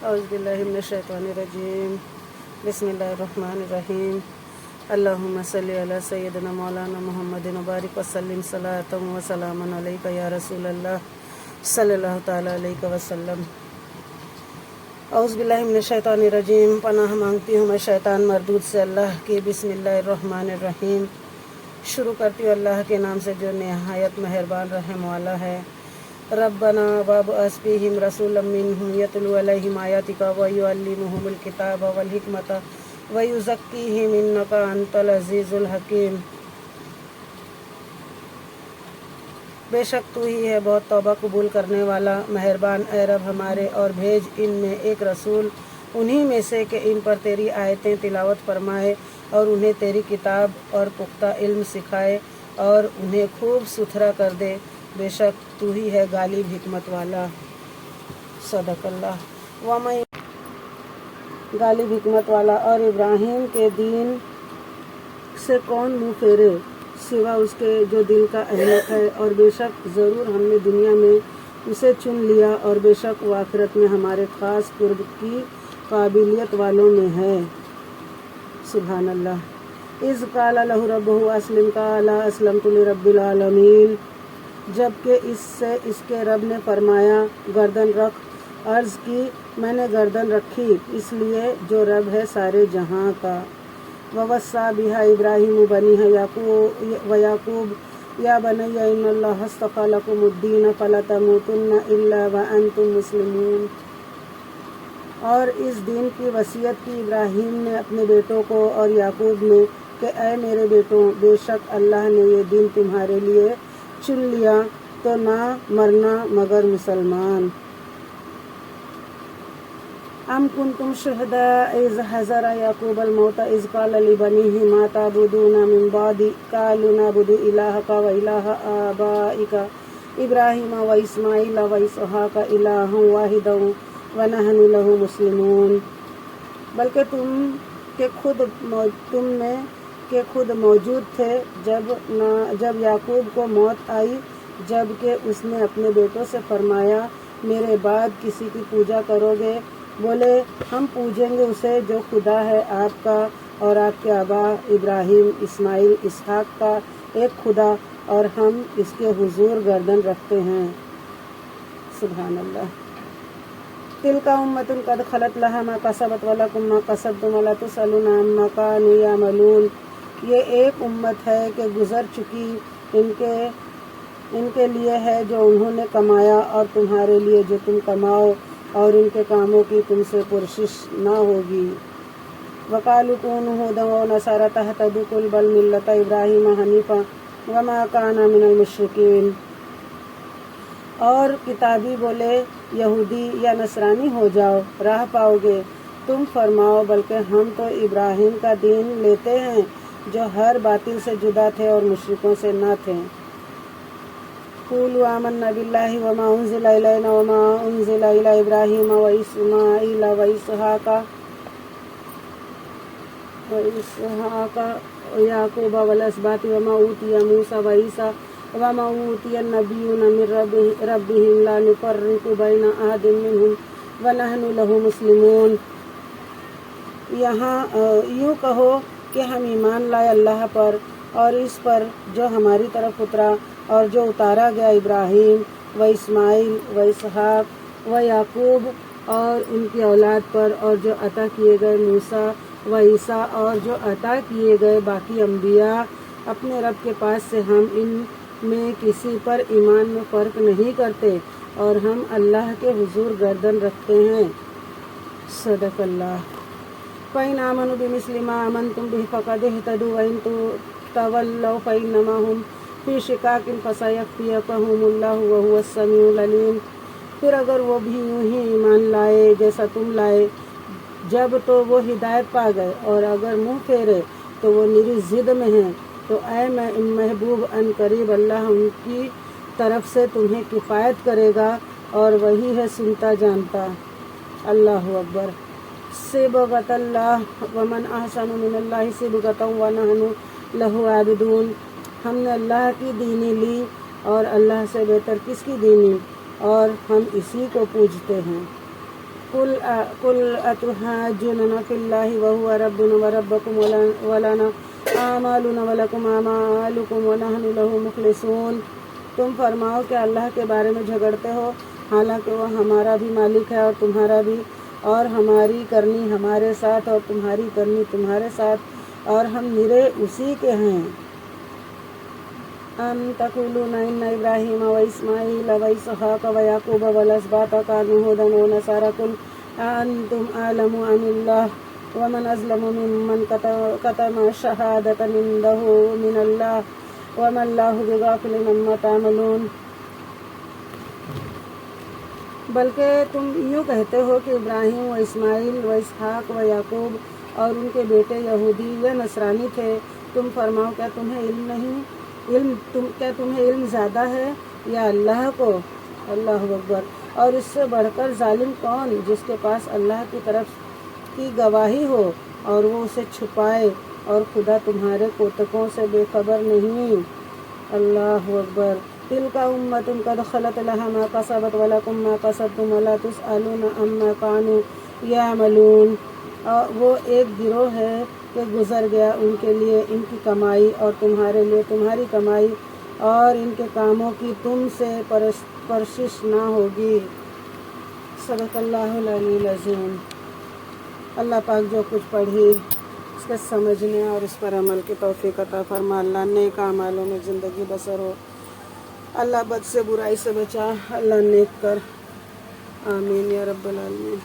اعوذ باللہ من الشیطان الرجیم بسم اللہ الرحمن الرحیم اللہم صلی علی سیدنا مولانا محمد مبارک وسلم صلاۃ و سلام علیک یا رسول اللہ صلی اللہ تعالی علیہ وسلم۔ اعوذ باللہ من الشیطان الرجیم، پناہ مانگتی ہوں میں شیطان مردود سے اللہ کی۔ بسم اللہ الرحمن الرحیم، شروع کرتی ہوں اللہ کے نام سے جو نہایت مہربان رحم والا ہے۔ ربنا وابعث فیہم رسولا منہم یتلو علیہم آیاتک ویعلمہم الکتاب والحکمۃ ویزکیہم انک انت العزیز الحکیم۔ بے شک تو ہی ہے بہت توبہ قبول کرنے والا مہربان، اے رب ہمارے، اور بھیج ان میں ایک رسول انہی میں سے کہ ان پر تیری آیتیں تلاوت فرمائے اور انہیں تیری کتاب اور پختہ علم سکھائے اور انہیں خوب ستھرا کر دے۔ بے شک تو ہی ہے غالب حکمت والا۔ صدق اللہ۔ وَمَن غالب حکمت والا، اور ابراہیم کے دین سے کون منہ پھیرے سوا اس کے جو دل کا اہلک ہے، اور بے شک ضرور ہم نے دنیا میں اسے چن لیا، اور بے شک وہ آخرت میں ہمارے خاص قرب کی قابلیت والوں میں ہے۔ سبحان اللہ۔ اذ قال لہ ربہ اسلم قال اسلمت لرب العالمین، جبکہ اس کے رب نے فرمایا گردن رکھ، عرض کی میں نے گردن رکھی اس لیے جو رب ہے سارے جہاں کا۔ ووصّیٰ بہا ابراہیم بنیہ ویعقوب یا بنی ان اللہ اصطفیٰ لکم الدین فلا تموتن الا وانتم مسلمون۔ اور اس دین کی وصیت کی ابراہیم نے اپنے بیٹوں کو اور یعقوب نے کہ اے میرے بیٹوں، بے شک اللہ نے یہ دین تمہارے لیے چن لیا تو نہ مرنا مگر مسلمان۔ ام کنتم شہداء اذ حضر یعقوب الموت اذ قال لبنیہ ما تعبدون من بعدی قالوا نعبد الہک و الہ آبائک ابراہیم و اسماعیل و اسحاق الہا واحدا ونحن لہ مسلمون۔ بلکہ تم میں کہ خود موجود تھے جب یعقوب کو موت آئی، جبکہ اس نے اپنے بیٹوں سے فرمایا میرے بعد کسی کی پوجا کرو گے؟ بولے ہم پوجیں گے اسے جو خدا ہے آپ کا اور آپ کے آبا ابراہیم اسماعیل اسحاق کا ایک خدا، اور ہم اس کے حضور گردن رکھتے ہیں۔ سبحان اللہ۔ تلک امۃ قد خلت لها ما کسبت ولکم ما کسبتم ولا تسألون عما کانوا یعملون۔ یہ ایک امت ہے کہ گزر چکی، ان کے لیے ہے جو انہوں نے کمایا، اور تمہارے لیے جو تم کماؤ، اور ان کے کاموں کی تم سے پرسش نہ ہوگی۔ وقالوا كونوا هودا ونصارى تهتدوا قل بل ملة ابراہیم حنیفا وما كان من المشرکین۔ اور کتابی بولے یہودی یا نصرانی ہو جاؤ، راہ پاؤ گے۔ تم فرماؤ بلکہ ہم تو ابراہیم کا دین لیتے ہیں جو ہر باطل سے جدا تھے اور مشرکوں سے نہ تھے۔ قولوا آمنا باللہ وما انزل الینا وما انزل الی ابراہیم واسماعیل واسحاق ویعقوب والاسباط وما اوتی موسیٰ وعیسیٰ وما اوتی النبیون من ربہم لا نفرق بین احد منہم ونحن لہ مسلمون۔ یہاں یوں کہو کہ ہم ایمان لائے اللہ پر اور اس پر جو ہماری طرف اترا، اور جو اتارا گیا ابراہیم و اسماعیل و اسحاق و یعقوب اور ان کی اولاد پر، اور جو عطا کیے گئے موسیٰ و عیسیٰ اور جو عطا کیے گئے باقی انبیاء اپنے رب کے پاس سے۔ ہم ان میں کسی پر ایمان میں فرق نہیں کرتے، اور ہم اللہ کے حضور گردن رکھتے ہیں۔ صدق اللہ۔ فَإِنْ آمَنُوا بِمِثْلِ مَا آمَنْتُمْ بِهِ فَقَدِ اهْتَدُوا وَإِنْ تَوَلَّوْا فَإِنَّمَا هُمْ فِي شِقَاقٍ فَسَيَكْفِيكَهُمُ اللَّهُ وَهُوَ السَّمِيعُ الْعَلِيمُ۔ پھر اگر وہ بھی یوں ہی ایمان لائے جیسا تم لائے، جب تو وہ ہدایت پا گئے، اور اگر منہ پھیرے تو وہ نری ضد میں ہیں، تو اے محبوب ان قریب اللہ ان کی طرف سے تمہیں کفایت کرے گا، اور وہی ہے سنتا جانتا۔ اللہ اکبر۔ صبغۃ اللہ ومن احسن من اللہ صبغۃ ونحن لہ عابدون۔ ہم نے اللہ کی دینی لی، اور اللہ سے بہتر کس کی دینی، اور ہم اسی کو پوجتے ہیں۔ قل اتحاجوننا فی اللہ وہو ربنا وربکم ولنا اعمالنا ولکم اعمالکم ونحن لہ مخلصون۔ تم فرماؤ کہ اللہ کے بارے میں جھگڑتے ہو، حالانکہ وہ ہمارا بھی مالک ہے اور تمہارا بھی، اور ہماری کرنی ہمارے ساتھ اور تمہاری کرنی تمہارے ساتھ، اور ہم نرے اسی کے ہیں۔ ام تقولون ان ابراہیم واسماعیل واسحاق ویعقوب والاسباط کانوا ھودا ونصارى قل اانتم اعلم ام اللہ ومن اظلم ممن کتم شہادۃ عنده من اللہ وما اللہ بغافل عما تعملون۔ بلکہ تم یوں کہتے ہو کہ ابراہیم و اسماعیل و اسحاق و یعقوب اور ان کے بیٹے یہودی یا نصرانی تھے۔ تم فرماؤ کیا تمہیں علم زیادہ ہے یا اللہ کو؟ اللہ اکبر۔ اور اس سے بڑھ کر ظالم کون جس کے پاس اللہ کی طرف کی گواہی ہو اور وہ اسے چھپائے، اور خدا تمہارے کوتکوں سے بے خبر نہیں۔ اللہ اکبر۔ تلک امۃ قد خلت لها ما کسبت ولکم ما کسبتم ولا تسألون عما كانوا یعملون۔ وہ ایک گروہ ہے کہ گزر گیا ان کے لیے ان کی کمائی اور تمہارے لیے تمہاری کمائی، اور ان کے کاموں کی تم سے پرسش نہ ہوگی۔ صدق اللہ العلی العظیم۔ اللہ پاک جو کچھ پڑھی اس کے سمجھنے اور اس پر عمل کی توفیق عطا فرما۔ اللہ نیک اعمالوں میں زندگی بسر ہو، اللہ بد سے برائی سے بچا، اللہ نیک کر، آمین یا رب العالمین۔